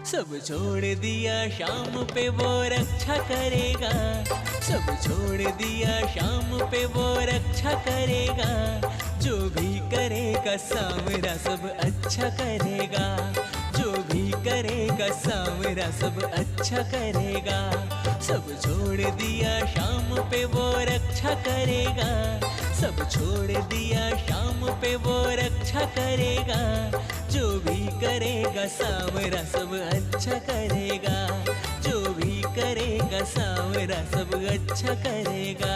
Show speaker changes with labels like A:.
A: सब छोड़ दिया शाम पे वो रक्षा करेगा, सब छोड़ दिया शाम पे वो रक्षा करेगा। जो भी करेगा सामरा सब अच्छा करेगा, जो भी करेगा सामरा सब अच्छा करेगा। सब छोड़ दिया शाम पे वो रक्षा करेगा, सब छोड़ दिया शाम पे वो रक्षा करेगा। जो भी करेगा सामरा सब अच्छा करेगा, जो भी करेगा सामरा सब अच्छा करेगा।